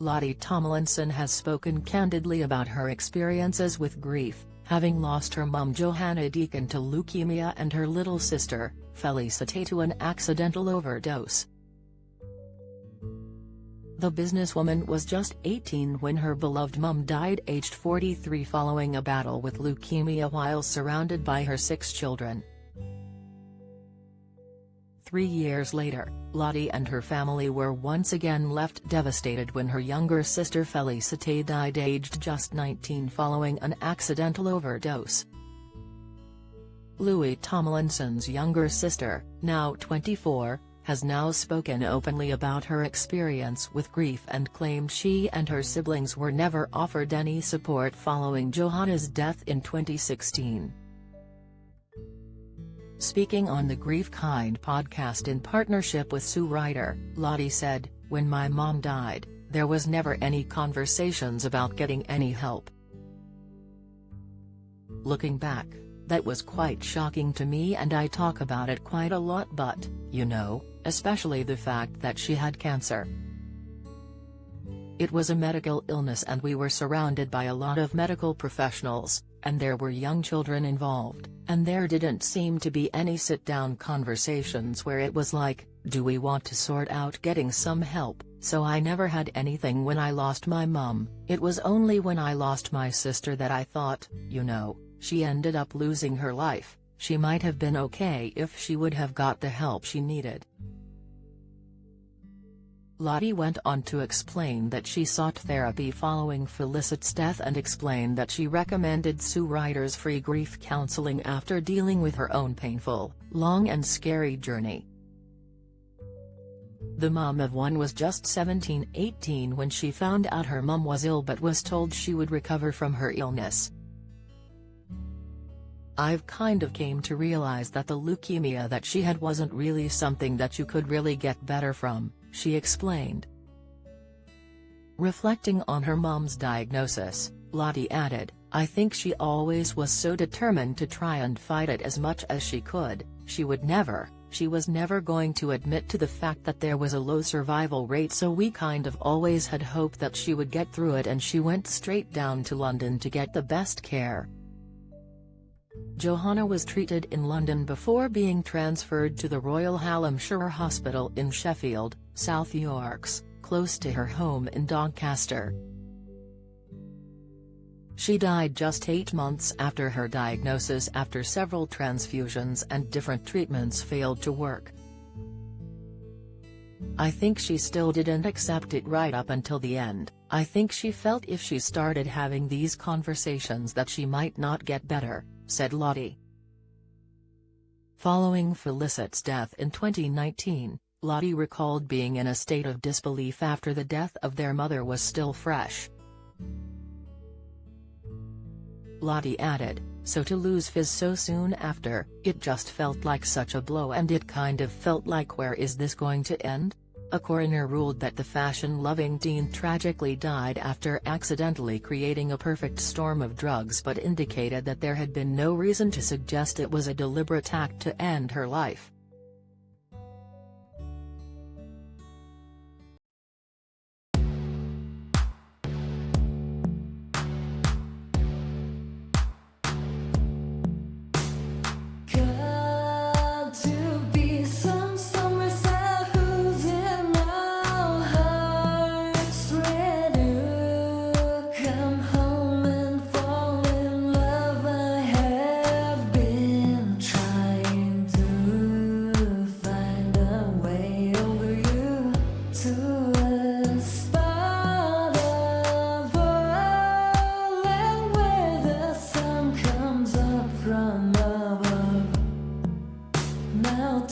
Lottie Tomlinson has spoken candidly about her experiences with grief, having lost her mum Johanna Deacon to leukemia and her little sister, Felicite, to an accidental overdose. The businesswoman was just 18 when her beloved mum died aged 43 following a battle with leukemia while surrounded by her 6 children. 3 years later, Lottie and her family were once again left devastated when her younger sister Felicite died aged just 19 following an accidental overdose. Lottie Tomlinson's younger sister, now 24, has now spoken openly about her experience with grief and claimed she and her siblings were never offered any support following Johanna's death in 2016. Speaking on the Grief Kind podcast in partnership with Sue Ryder, Lottie said, "When my mom died, there was never any conversations about getting any help. Looking back, that was quite shocking to me and I talk about it quite a lot, but, you know, especially the fact that she had cancer. It was a medical illness and we were surrounded by a lot of medical professionals, and there were young children involved, and there didn't seem to be any sit-down conversations where it was like, do we want to sort out getting some help, so I never had anything when I lost my mum. It was only when I lost my sister that I thought, you know, she ended up losing her life, she might have been okay if she would have got the help she needed." Lottie went on to explain that she sought therapy following Felicite's death and explained that she recommended Sue Ryder's free grief counseling after dealing with her own painful, long and scary journey. The mum of one was just 17-18 when she found out her mum was ill but was told she would recover from her illness. "I've kind of came to realize that the leukemia that she had wasn't really something that you could really get better from," she explained. Reflecting on her mum's diagnosis, Lottie added, "I think she always was so determined to try and fight it as much as she could, she was never going to admit to the fact that there was a low survival rate, so we kind of always had hope that she would get through it, and she went straight down to London to get the best care." Johanna was treated in London before being transferred to the Royal Hallamshire Hospital in Sheffield, South Yorkshire, close to her home in Doncaster. She died just 8 months after her diagnosis after several transfusions and different treatments failed to work. "I think she still didn't accept it right up until the end. I think she felt if she started having these conversations that she might not get better," said Lottie. Following Felicite's death in 2019, Lottie recalled being in a state of disbelief after the death of their mother was still fresh. Lottie added, "So to lose Fizz so soon after, it just felt like such a blow, and it kind of felt like, where is this going to end?" A coroner ruled that the fashion-loving teen tragically died after accidentally creating a perfect storm of drugs, but indicated that there had been no reason to suggest it was a deliberate act to end her life. Now